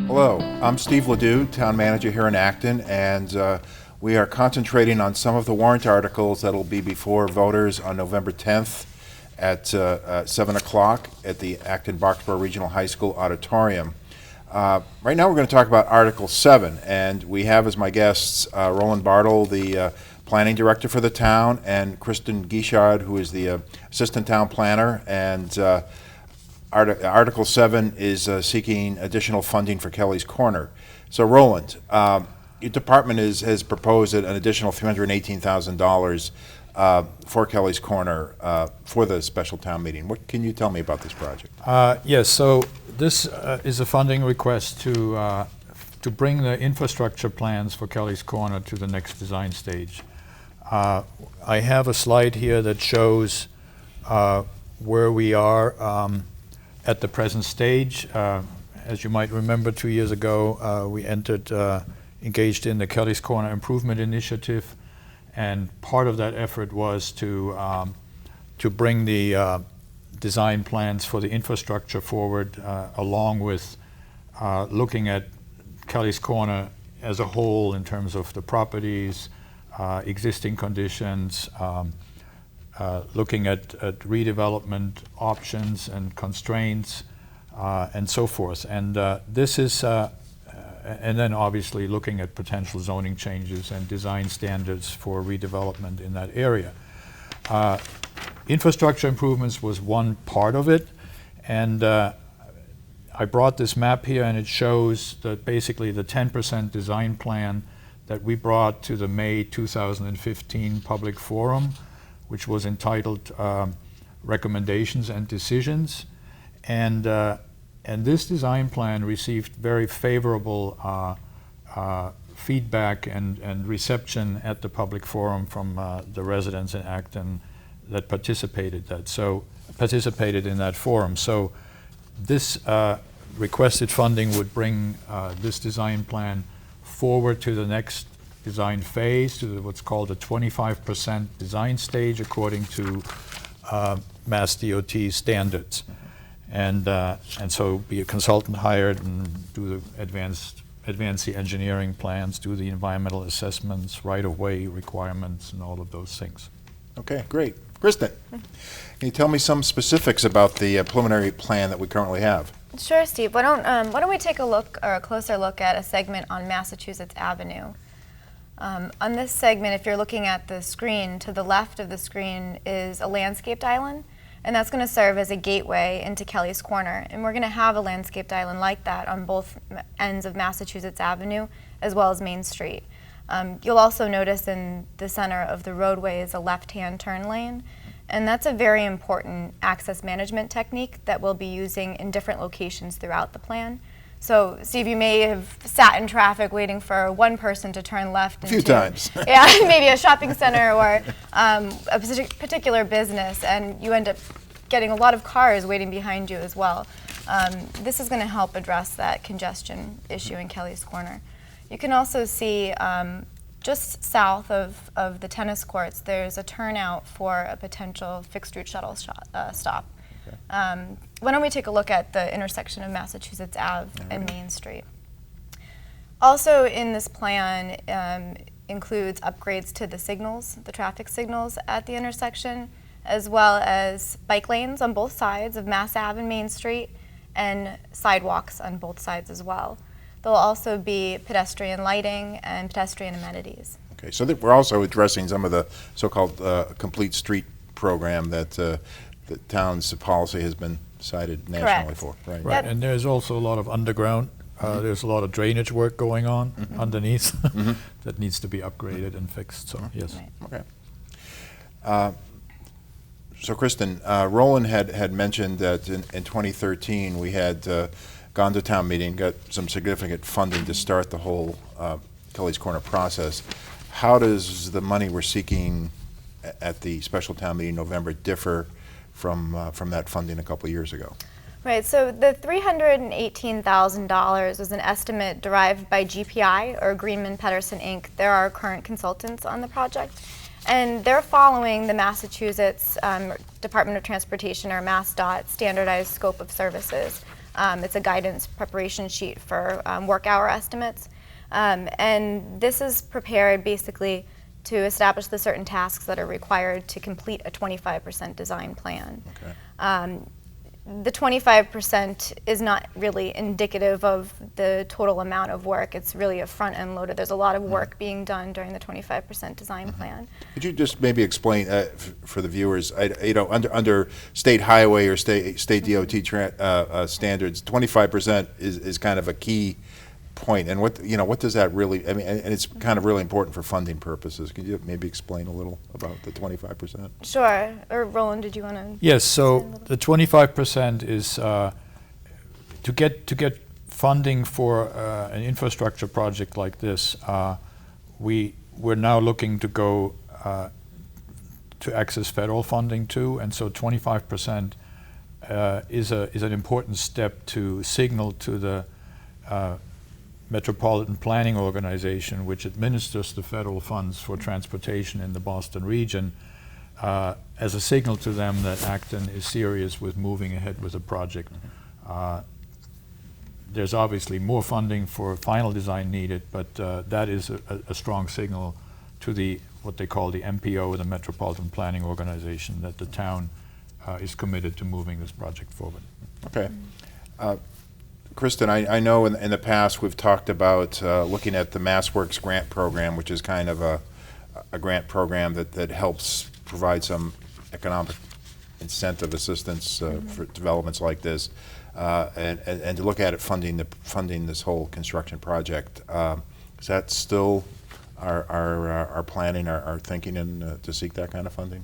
Hello, I'm Steve Ledoux, Town Manager here in Acton, and we are concentrating on some of the warrant articles that will be before voters on November 10th at 7 o'clock at the Acton-Boxborough Regional High School auditorium. Right now we're going to talk about Article 7, and we have as my guests Roland Bartle, the Planning Director for the town, and Kristen Guichard, who is the Assistant Town Planner, and Article 7 is seeking additional funding for Kelly's Corner. So Roland, your department has proposed an additional $318,000 for Kelly's Corner for the special town meeting. What can you tell me about this project? Yes, so this is a funding request to bring the infrastructure plans for Kelly's Corner to the next design stage. I have a slide here that shows where we are at the present stage. As you might remember, 2 years ago, we engaged in the Kelly's Corner Improvement Initiative, and part of that effort was to bring the design plans for the infrastructure forward, along with looking at Kelly's Corner as a whole in terms of the properties, existing conditions, looking at redevelopment options and constraints, and so forth. And this is, and then obviously looking at potential zoning changes and design standards for redevelopment in that area. Infrastructure improvements was one part of it, and I brought this map here, and it shows that basically the 10% design plan that we brought to the May 2015 public forum, which was entitled Recommendations and Decisions. And this design plan received very favorable feedback and reception at the public forum from the residents in Acton that participated in that forum. So this requested funding would bring this design plan forward to the next design phase, to what's called a 25% design stage according to Mass DOT standards. And so be a consultant hired and do the advance the engineering plans, do the environmental assessments, right-of-way requirements, and all of those things. Okay, great. Kristen, can you tell me some specifics about the preliminary plan that we currently have? Sure, Steve. Why don't we take a closer look at a segment on Massachusetts Avenue. On this segment, if you're looking at the screen, to the left of the screen is a landscaped island, and that's going to serve as a gateway into Kelly's Corner. And we're going to have a landscaped island like that on both ends of Massachusetts Avenue as well as Main Street. You'll also notice in the center of the roadway is a left-hand turn lane, and that's a very important access management technique that we'll be using in different locations throughout the plan. So, Steve, you may have sat in traffic waiting for one person to turn left. A few times. Yeah, maybe a shopping center or a particular business, and you end up getting a lot of cars waiting behind you as well. This is going to help address that congestion issue in Kelly's Corner. You can also see just south of the tennis courts, there's a turnout for a potential fixed route shuttle stop. Okay. Why don't we take a look at the intersection of Massachusetts Ave and Main Street. Also in this plan includes upgrades to the signals, the traffic signals at the intersection, as well as bike lanes on both sides of Mass Ave and Main Street, and sidewalks on both sides as well. There'll also be pedestrian lighting and pedestrian amenities. Okay, so we're also addressing some of the so-called complete street program that the town's policy has been cited nationally for. Right. Right. And there's also a lot of underground. There's a lot of drainage work going on underneath that needs to be upgraded and fixed. So yes. Right. Okay. So Kristen, Roland had mentioned that in 2013 we had gone to town meeting, got some significant funding to start the whole Kelly's Corner process. How does the money we're seeking at the special town meeting in November differ from that funding a couple of years ago? Right, so the $318,000 was an estimate derived by GPI, or Greenman Pedersen Inc. They're our current consultants on the project. And they're following the Massachusetts Department of Transportation, or MassDOT, standardized scope of services. It's a guidance preparation sheet for work hour estimates. And this is prepared basically to establish the certain tasks that are required to complete a 25% design plan. Okay. The 25% is not really indicative of the total amount of work. It's really a front-end loader. There's a lot of work being done during the 25% design plan. Could you just maybe explain for the viewers, under state highway or state DOT standards, 25% is kind of a key point, and what does that really? I mean, and it's kind of really important for funding purposes. Could you maybe explain a little about the 25%? Sure. Or Roland, did you want to? Yes. So the 25% is to get funding for an infrastructure project like this. We're now looking to go to access federal funding too, and so 25% is an important step to signal to the Metropolitan Planning Organization, which administers the federal funds for transportation in the Boston region, as a signal to them that Acton is serious with moving ahead with the project. There's obviously more funding for final design needed, but that is a strong signal to what they call the MPO, the Metropolitan Planning Organization, that the town is committed to moving this project forward. Okay. Kristen, I know in the past we've talked about looking at the MassWorks grant program, which is kind of a grant program that helps provide some economic incentive assistance for developments like this, and to look at it funding this whole construction project. Is that still our planning, our thinking, to seek that kind of funding?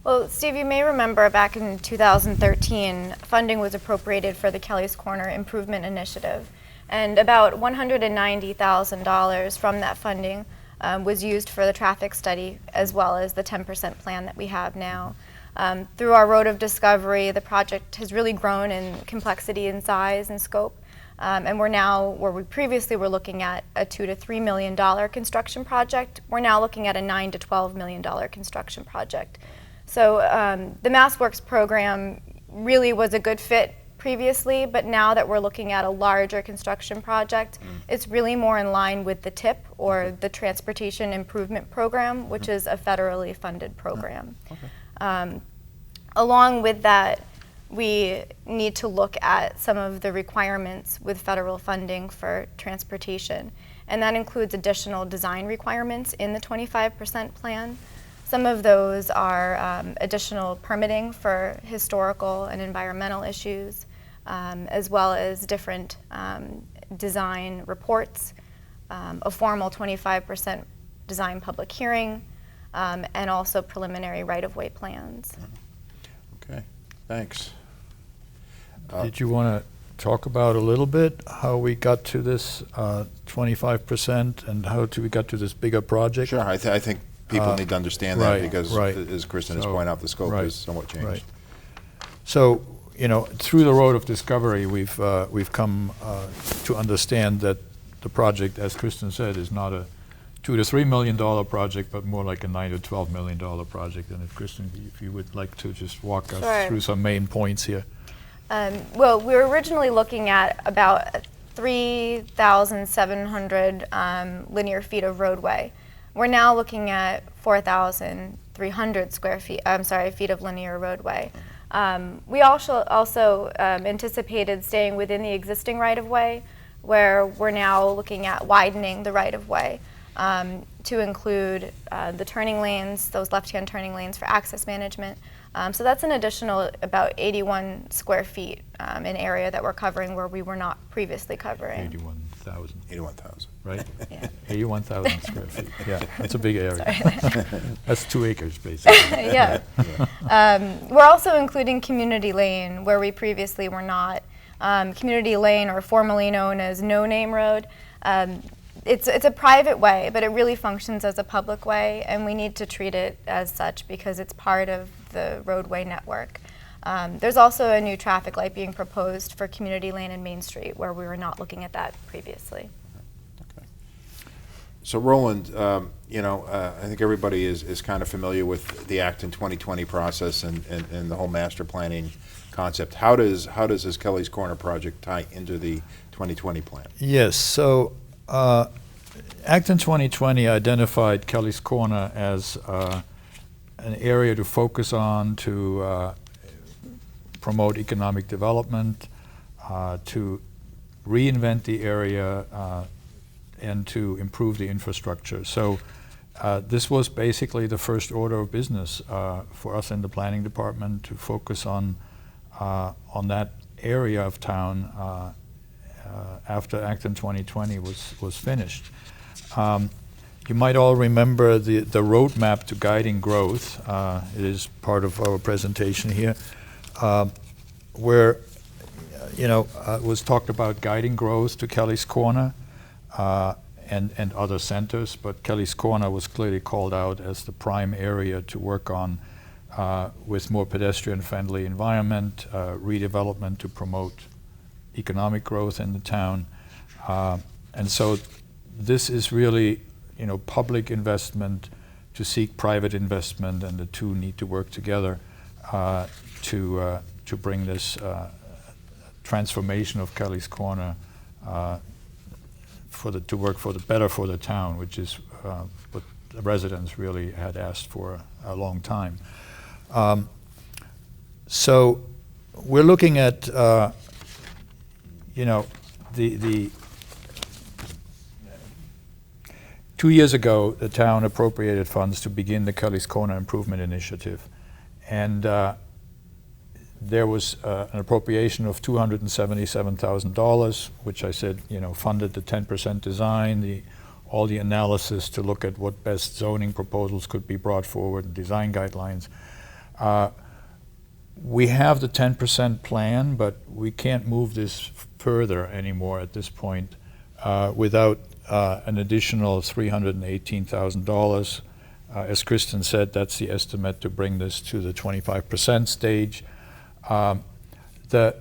Well, Steve, you may remember back in 2013, funding was appropriated for the Kelly's Corner Improvement Initiative, and about $190,000 from that funding was used for the traffic study, as well as the 10% plan that we have now. Through our Road of Discovery, the project has really grown in complexity and size and scope, and we're now, where we previously were looking at a $2 to $3 million construction project, we're now looking at a $9 to $12 million construction project. So the MassWorks program really was a good fit previously, but now that we're looking at a larger construction project, it's really more in line with the TIP, or the Transportation Improvement Program, which is a federally funded program. Okay. Along with that, we need to look at some of the requirements with federal funding for transportation, and that includes additional design requirements in the 25% plan. Some of those are additional permitting for historical and environmental issues, as well as different design reports, a formal 25% design public hearing, and also preliminary right-of-way plans. Okay, thanks. Did you want to talk about a little bit how we got to this 25% and how we got to this bigger project? Sure, I think people need to understand that, because, right. as Kristen has pointed out, the scope is somewhat changed. Right. So, through the Road of Discovery, we've come to understand that the project, as Kristen said, is not a $2 to $3 million project, but more like a $9 to $12 million project. And if Kristen, if you would like to just walk us through some main points here. Well, we were originally looking at about 3,700 linear feet of roadway. We're now looking at 4,300 feet of linear roadway. We also anticipated staying within the existing right-of-way, where we're now looking at widening the right-of-way to include the turning lanes, those left-hand turning lanes for access management. So that's an additional about 81 square feet in area that we're covering where we were not previously covering. 81,000. 81,000. Right? Yeah. 81,000 square feet. Yeah, that's a big area. That's 2 acres, basically. Yeah. We're also including Community Lane, where we previously were not. Community Lane, or formerly known as No Name Road, it's a private way, but it really functions as a public way, and we need to treat it as such because it's part of the roadway network. There's also a new traffic light being proposed for Community Lane and Main Street, where we were not looking at that previously. So Roland, I think everybody is kind of familiar with the Acton 2020 process and the whole master planning concept. How does this Kelly's Corner project tie into the 2020 plan? Yes, so Acton 2020 identified Kelly's Corner as an area to focus on to promote economic development, to reinvent the area, and to improve the infrastructure. So this was basically the first order of business for us in the planning department, to focus on that area of town after Acton 2020 was finished. You might all remember the roadmap to guiding growth. It is part of our presentation here, where it was talked about guiding growth to Kelly's Corner and other centers, but Kelly's Corner was clearly called out as the prime area to work on with more pedestrian-friendly environment, redevelopment to promote economic growth in the town. And so this is really, public investment to seek private investment, and the two need to work together to bring this transformation of Kelly's Corner to work for the better for the town, which is what the residents really had asked for a long time. So we're looking at the 2 years ago, the town appropriated funds to begin the Kelly's Corner Improvement Initiative, and there was an appropriation of $277,000, which I said, funded the 10% design, all the analysis to look at what best zoning proposals could be brought forward, and design guidelines. We have the 10% plan, but we can't move this further anymore at this point without an additional $318,000. As Kristen said, that's the estimate to bring this to the 25% stage. The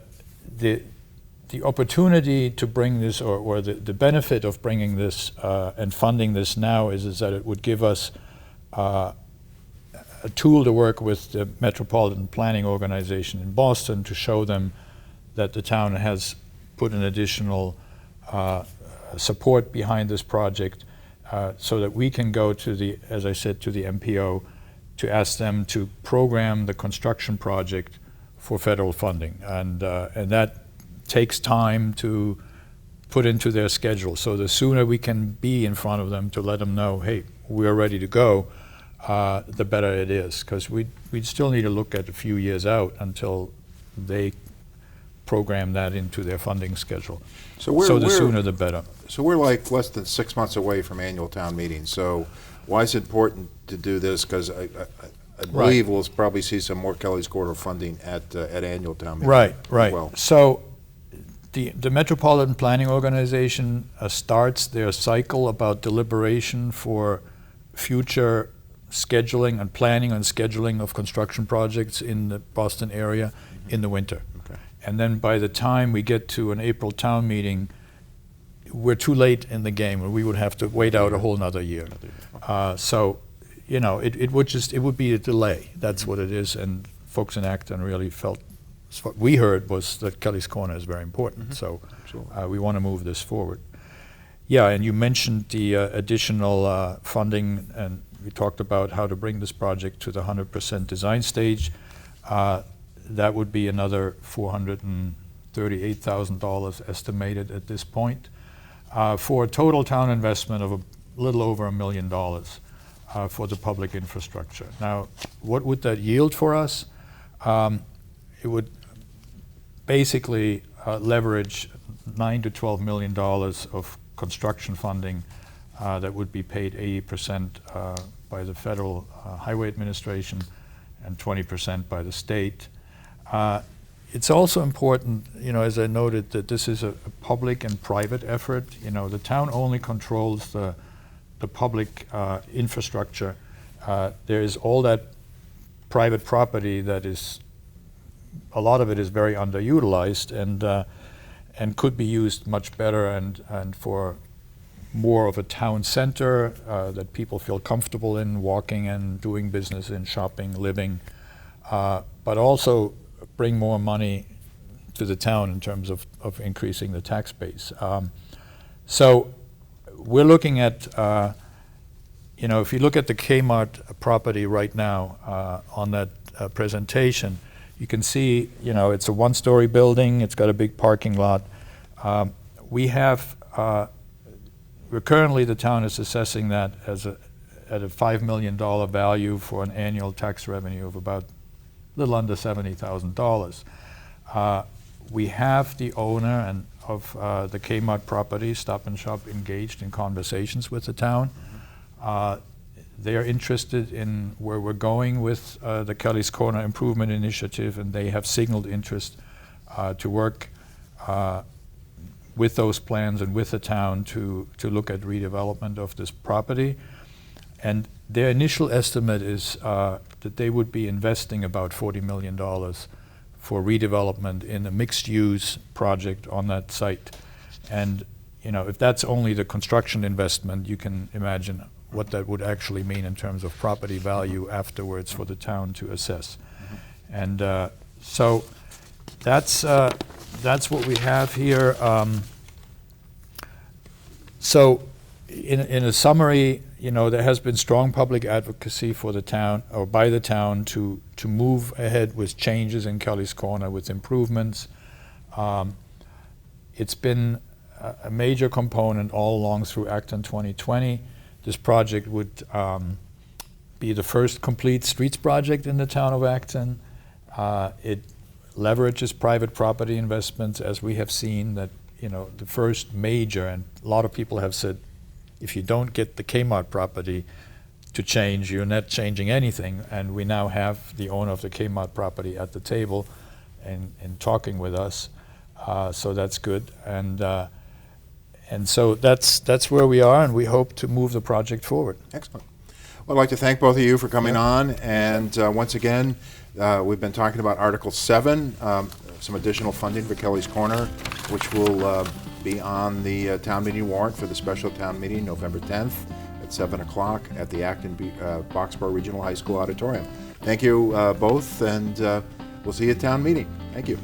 opportunity to bring this, or the benefit of bringing this and funding this now is that it would give us a tool to work with the Metropolitan Planning Organization in Boston to show them that the town has put an additional support behind this project, so that we can go to as I said, to the MPO to ask them to program the construction project for federal funding, and that takes time to put into their schedule. So the sooner we can be in front of them to let them know, hey, we're ready to go, the better it is, because we'd still need to look at a few years out until they program that into their funding schedule. So the sooner the better. So we're like less than 6 months away from annual town meeting. So why is it important to do this? Because I believe we'll probably see some more Kelly's Corner funding at annual town meeting. Right. Well, so the Metropolitan Planning Organization starts their cycle about deliberation for future scheduling and planning and scheduling of construction projects in the Boston area in the winter. Okay. And then by the time we get to an April town meeting, we're too late in the game, and we would have to wait out a whole nother year. So, it would be a delay. That's what it is, and folks in Acton really felt, what we heard was that Kelly's Corner is very important. So we want to move this forward. Yeah, and you mentioned the additional funding, and we talked about how to bring this project to the 100% design stage. That would be another $438,000 estimated at this point, for a total town investment of a little over $1 million for the public infrastructure. Now, what would that yield for us? It would basically leverage $9 to $12 million of construction funding that would be paid 80% by the Federal Highway Administration and 20% by the state. It's also important, as I noted, that this is a public and private effort. The town only controls the public infrastructure. There is all that private property that is, a lot of it is very underutilized and could be used much better and for more of a town center that people feel comfortable in walking and doing business in, shopping, living, but also bring more money to the town in terms of increasing the tax base. So we're looking at, if you look at the Kmart property right now on that presentation, you can see, it's a one-story building, it's got a big parking lot. Currently the town is assessing that at a $5 million value for an annual tax revenue of about a little under $70,000. We have the owner of the Kmart property, Stop and Shop, engaged in conversations with the town. They're interested in where we're going with the Kelly's Corner Improvement Initiative, and they have signaled interest to work with those plans and with the town to look at redevelopment of this property. And their initial estimate is that they would be investing about $40 million for redevelopment in a mixed-use project on that site. And if that's only the construction investment, you can imagine what that would actually mean in terms of property value afterwards for the town to assess. And so that's what we have here. So in a summary, there has been strong public advocacy for the town, or by the town, to move ahead with changes in Kelly's Corner, with improvements. It's been a major component all along through Acton 2020. This project would be the first complete streets project in the town of Acton. It leverages private property investments, as we have seen that, the first major, and a lot of people have said, if you don't get the Kmart property to change, you're not changing anything. And we now have the owner of the Kmart property at the table and talking with us. So that's good. And so that's where we are, and we hope to move the project forward. Excellent. Well, I'd like to thank both of you for coming on. And once again, we've been talking about Article 7, some additional funding for Kelly's Corner, which will be on the town meeting warrant for the special town meeting November 10th at 7 o'clock at the Acton Boxborough Regional High School Auditorium. Thank you both, and we'll see you at town meeting. Thank you.